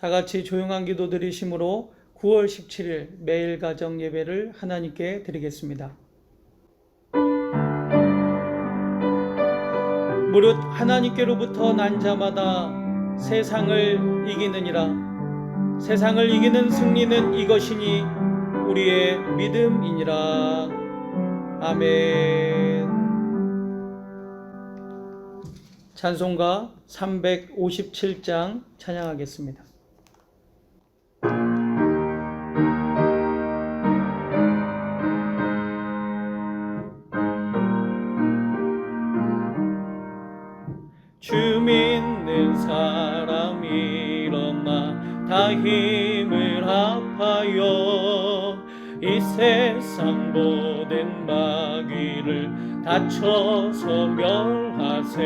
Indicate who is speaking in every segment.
Speaker 1: 다 같이 조용한 기도 드리심으로 9월 17일 매일 가정 예배를 하나님께 드리겠습니다. 무릇 하나님께로부터 난 자마다 세상을 이기느니라. 세상을 이기는 승리는 이것이니 우리의 믿음이니라. 아멘. 찬송가 357장 찬양하겠습니다. 주 믿는 사람 일어나 다 힘을 합하여 이 세상 모든 마귀를 다쳐서 멸하세.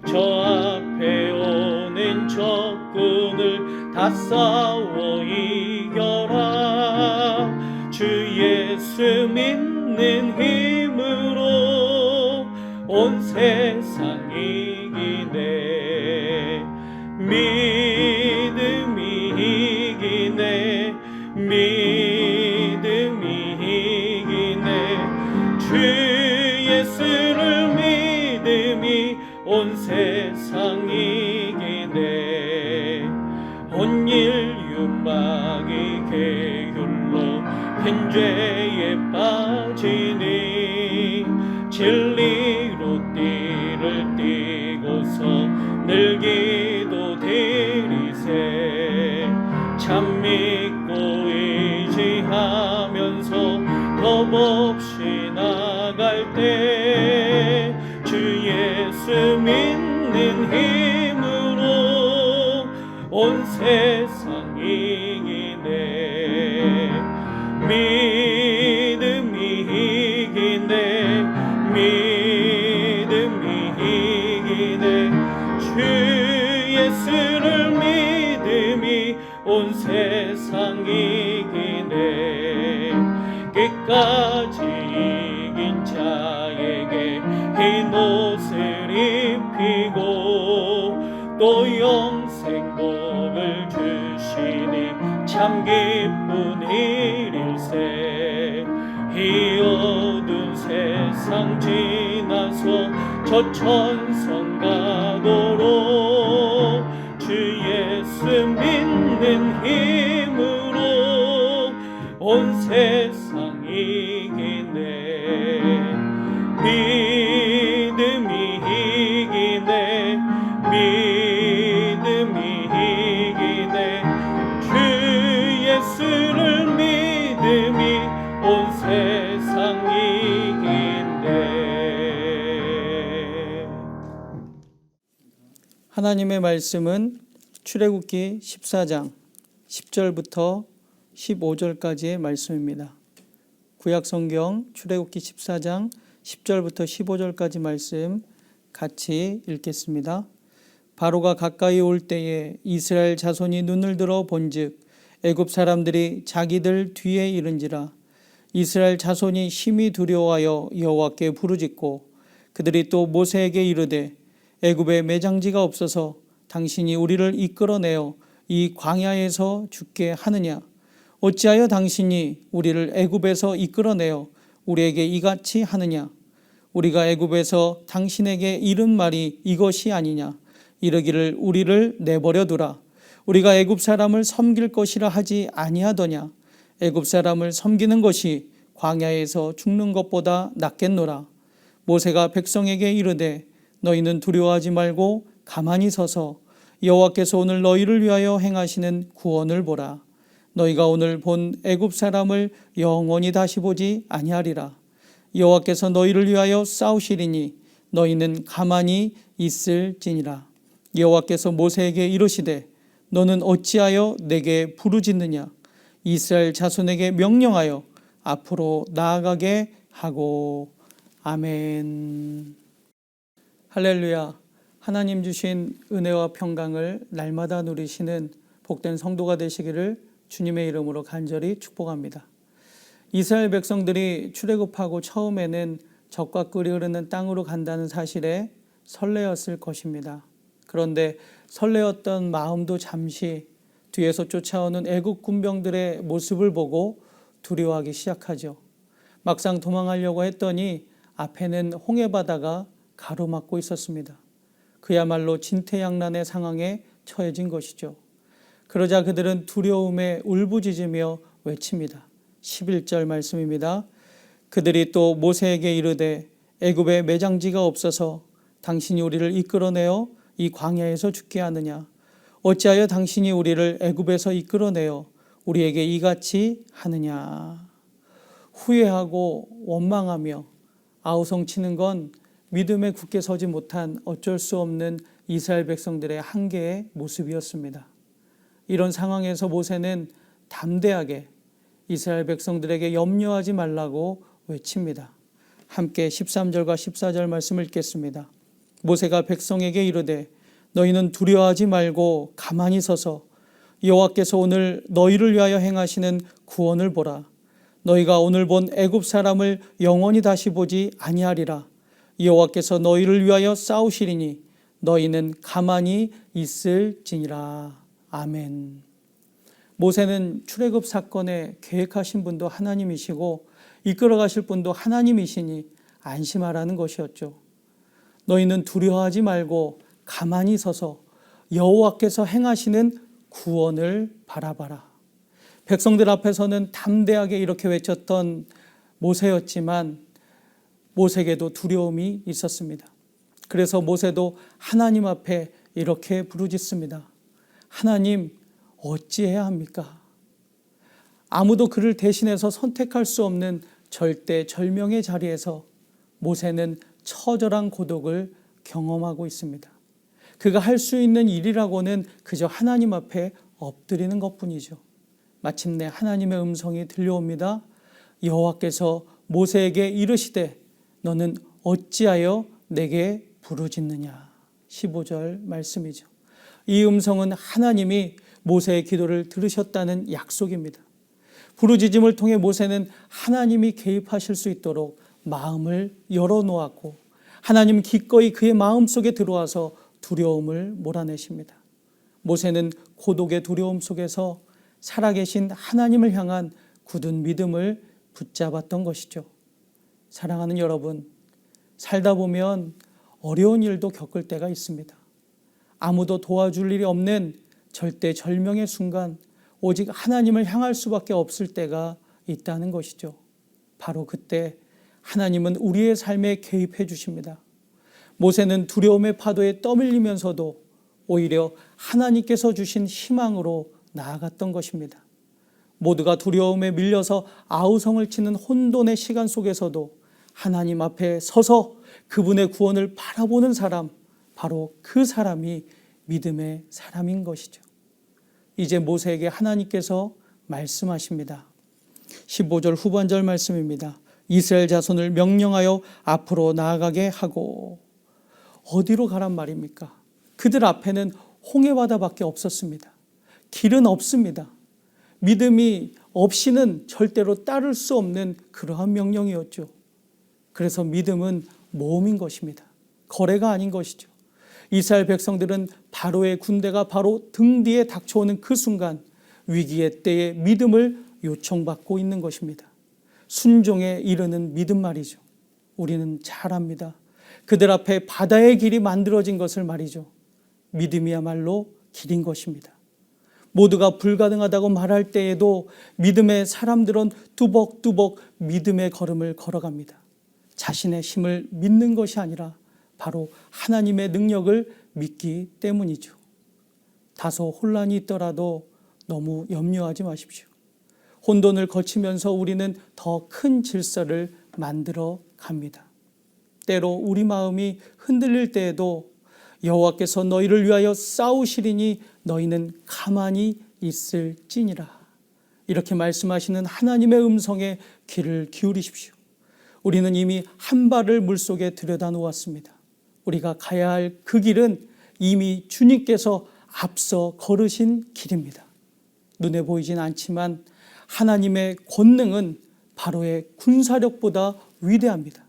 Speaker 1: 저 앞에 오는 적군을 다 싸워 이겨라. 주 예수 믿는 힘으로 온 세상 이기네. 믿음이 이기네. 믿음이 이기네. 주 예수를 믿음이 온 세상 이기네. 온 인류 마귀 계율로 큰 죄에 빠지니 진리로 띠를 띠고서 늘 기도 드리세. 참 믿고 의지하면서 겁없이 나갈 때 주 예수 믿는 힘으로 온 세상 이기네. 믿음이 이기네. 믿음이 이기네. 주 예수를 믿음이 온 세상 이기네. 끝까지 이긴 자에게 흰 옷을 입히고 또 영생 복을 주시니 참 기쁜 일일세. 이 어두운 세상 지나서 저 천성 가도록 주 예수 믿는 힘으로 온 세상 이기네. 믿음이 이기네. 믿음이 이기네. 주 예수를 믿음이 온 세상 이기네. 하나님의 말씀은 출애굽기 14장 10절부터 15절까지의 말씀입니다. 구약성경 출애굽기 14장 10절부터 15절까지 말씀 같이 읽겠습니다. 바로가 가까이 올 때에 이스라엘 자손이 눈을 들어 본즉 애굽 사람들이 자기들 뒤에 이른지라. 이스라엘 자손이 심히 두려워하여 여호와께 부르짖고 그들이 또 모세에게 이르되 애굽에 매장지가 없어서 당신이 우리를 이끌어내어 이 광야에서 죽게 하느냐. 어찌하여 당신이 우리를 애굽에서 이끌어내어 우리에게 이같이 하느냐. 우리가 애굽에서 당신에게 이른 말이 이것이 아니냐. 이르기를 우리를 내버려 두라. 우리가 애굽 사람을 섬길 것이라 하지 아니하더냐. 애굽 사람을 섬기는 것이 광야에서 죽는 것보다 낫겠노라. 모세가 백성에게 이르되 너희는 두려워하지 말고 가만히 서서 여호와께서 오늘 너희를 위하여 행하시는 구원을 보라. 너희가 오늘 본 애굽 사람을 영원히 다시 보지 아니하리라. 여호와께서 너희를 위하여 싸우시리니 너희는 가만히 있을지니라. 여호와께서 모세에게 이르시되 너는 어찌하여 내게 부르짖느냐. 이스라엘 자손에게 명령하여 앞으로 나아가게 하고. 아멘. 할렐루야. 하나님 주신 은혜와 평강을 날마다 누리시는 복된 성도가 되시기를 주님의 이름으로 간절히 축복합니다. 이스라엘 백성들이 출애굽하고 처음에는 적과 꿀이 흐르는 땅으로 간다는 사실에 설레었을 것입니다. 그런데 설레었던 마음도 잠시 뒤에서 쫓아오는 애국 군병들의 모습을 보고 두려워하기 시작하죠. 막상 도망하려고 했더니 앞에는 홍해바다가 가로막고 있었습니다. 그야말로 진퇴양난의 상황에 처해진 것이죠. 그러자 그들은 두려움에 울부짖으며 외칩니다. 11절 말씀입니다. 그들이 또 모세에게 이르되 애굽에 매장지가 없어서 당신이 우리를 이끌어내어 이 광야에서 죽게 하느냐? 어찌하여 당신이 우리를 애굽에서 이끌어내어 우리에게 이같이 하느냐? 후회하고 원망하며 아우성치는 건 믿음에 굳게 서지 못한 어쩔 수 없는 이스라엘 백성들의 한계의 모습이었습니다. 이런 상황에서 모세는 담대하게 이스라엘 백성들에게 염려하지 말라고 외칩니다. 함께 13절과 14절 말씀을 읽겠습니다. 모세가 백성에게 이르되 너희는 두려워하지 말고 가만히 서서 여호와께서 오늘 너희를 위하여 행하시는 구원을 보라. 너희가 오늘 본 애굽 사람을 영원히 다시 보지 아니하리라. 여호와께서 너희를 위하여 싸우시리니 너희는 가만히 있을지니라. 아멘. 모세는 출애굽 사건에 계획하신 분도 하나님이시고 이끌어 가실 분도 하나님이시니 안심하라는 것이었죠. 너희는 두려워하지 말고 가만히 서서 여호와께서 행하시는 구원을 바라봐라. 백성들 앞에서는 담대하게 이렇게 외쳤던 모세였지만 모세에게도 두려움이 있었습니다. 그래서 모세도 하나님 앞에 이렇게 부르짖습니다. 하나님, 어찌해야 합니까? 아무도 그를 대신해서 선택할 수 없는 절대절명의 자리에서 모세는 처절한 고독을 경험하고 있습니다. 그가 할 수 있는 일이라고는 그저 하나님 앞에 엎드리는 것뿐이죠. 마침내 하나님의 음성이 들려옵니다. 여호와께서 모세에게 이르시되 너는 어찌하여 내게 부르짖느냐. 15절 말씀이죠. 이 음성은 하나님이 모세의 기도를 들으셨다는 약속입니다. 부르짖음을 통해 모세는 하나님이 개입하실 수 있도록 마음을 열어놓았고 하나님 기꺼이 그의 마음속에 들어와서 두려움을 몰아내십니다. 모세는 고독의 두려움 속에서 살아계신 하나님을 향한 굳은 믿음을 붙잡았던 것이죠. 사랑하는 여러분, 살다 보면 어려운 일도 겪을 때가 있습니다. 아무도 도와줄 일이 없는 절대절명의 순간 오직 하나님을 향할 수밖에 없을 때가 있다는 것이죠. 바로 그때 하나님은 우리의 삶에 개입해 주십니다. 모세는 두려움의 파도에 떠밀리면서도 오히려 하나님께서 주신 희망으로 나아갔던 것입니다. 모두가 두려움에 밀려서 아우성을 치는 혼돈의 시간 속에서도 하나님 앞에 서서 그분의 구원을 바라보는 사람, 바로 그 사람이 믿음의 사람인 것이죠. 이제 모세에게 하나님께서 말씀하십니다. 15절 후반절 말씀입니다. 이스라엘 자손을 명령하여 앞으로 나아가게 하고. 어디로 가란 말입니까? 그들 앞에는 홍해바다밖에 없었습니다. 길은 없습니다. 믿음이 없이는 절대로 따를 수 없는 그러한 명령이었죠. 그래서 믿음은 모험인 것입니다. 거래가 아닌 것이죠. 이스라엘 백성들은 바로의 군대가 바로 등 뒤에 닥쳐오는 그 순간 위기의 때에 믿음을 요청받고 있는 것입니다. 순종에 이르는 믿음 말이죠. 우리는 잘 압니다. 그들 앞에 바다의 길이 만들어진 것을 말이죠. 믿음이야말로 길인 것입니다. 모두가 불가능하다고 말할 때에도 믿음의 사람들은 뚜벅뚜벅 믿음의 걸음을 걸어갑니다. 자신의 힘을 믿는 것이 아니라 바로 하나님의 능력을 믿기 때문이죠. 다소 혼란이 있더라도 너무 염려하지 마십시오. 혼돈을 거치면서 우리는 더 큰 질서를 만들어 갑니다. 때로 우리 마음이 흔들릴 때에도 여호와께서 너희를 위하여 싸우시리니 너희는 가만히 있을지니라. 이렇게 말씀하시는 하나님의 음성에 귀를 기울이십시오. 우리는 이미 한 발을 물속에 들여다놓았습니다. 우리가 가야 할 그 길은 이미 주님께서 앞서 걸으신 길입니다. 눈에 보이진 않지만 하나님의 권능은 바로의 군사력보다 위대합니다.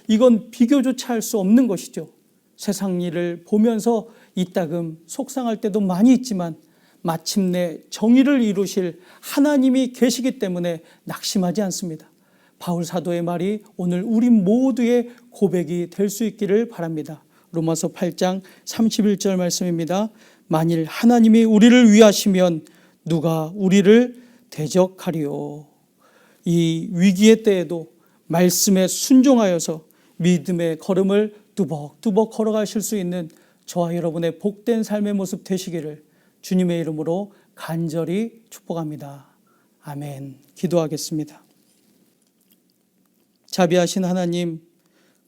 Speaker 1: 이건 비교조차 할 수 없는 것이죠. 세상 일을 보면서 이따금 속상할 때도 많이 있지만 마침내 정의를 이루실 하나님이 계시기 때문에 낙심하지 않습니다. 바울 사도의 말이 오늘 우리 모두의 고백이 될 수 있기를 바랍니다. 로마서 8장 31절 말씀입니다. 만일 하나님이 우리를 위하시면 누가 우리를 대적하리요. 이 위기의 때에도 말씀에 순종하여서 믿음의 걸음을 뚜벅뚜벅 걸어가실 수 있는 저와 여러분의 복된 삶의 모습 되시기를 주님의 이름으로 간절히 축복합니다. 아멘. 기도하겠습니다. 자비하신 하나님,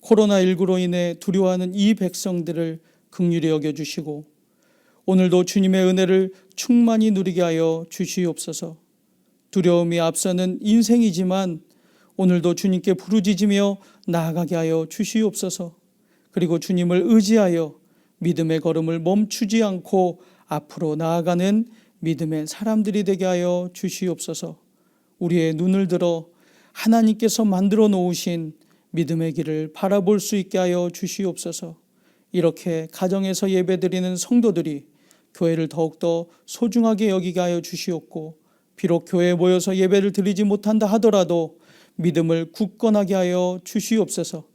Speaker 1: 코로나19로 인해 두려워하는 이 백성들을 긍휼히 여겨주시고 오늘도 주님의 은혜를 충만히 누리게 하여 주시옵소서. 두려움이 앞서는 인생이지만 오늘도 주님께 부르짖으며 나아가게 하여 주시옵소서. 그리고 주님을 의지하여 믿음의 걸음을 멈추지 않고 앞으로 나아가는 믿음의 사람들이 되게 하여 주시옵소서. 우리의 눈을 들어 하나님께서 만들어 놓으신 믿음의 길을 바라볼 수 있게 하여 주시옵소서. 이렇게 가정에서 예배드리는 성도들이 교회를 더욱더 소중하게 여기게 하여 주시옵고, 비록 교회에 모여서 예배를 드리지 못한다 하더라도 믿음을 굳건하게 하여 주시옵소서.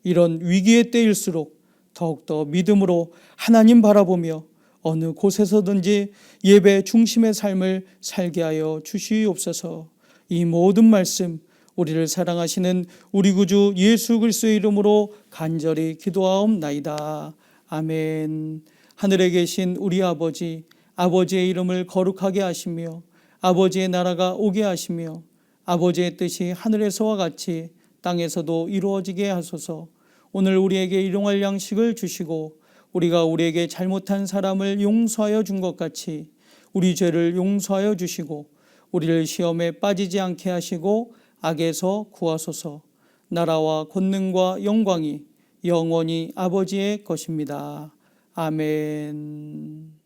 Speaker 1: 이런 위기의 때일수록 더욱더 믿음으로 하나님 바라보며 어느 곳에서든지 예배 중심의 삶을 살게 하여 주시옵소서. 이 모든 말씀 우리를 사랑하시는 우리 구주 예수 그리스도의 이름으로 간절히 기도하옵나이다. 아멘. 하늘에 계신 우리 아버지, 아버지의 이름을 거룩하게 하시며 아버지의 나라가 오게 하시며 아버지의 뜻이 하늘에서와 같이 땅에서도 이루어지게 하소서. 오늘 우리에게 일용할 양식을 주시고 우리가 우리에게 잘못한 사람을 용서하여 준 것 같이 우리 죄를 용서하여 주시고 우리를 시험에 빠지지 않게 하시고 악에서 구하소서. 나라와 권능과 영광이 영원히 아버지의 것입니다. 아멘.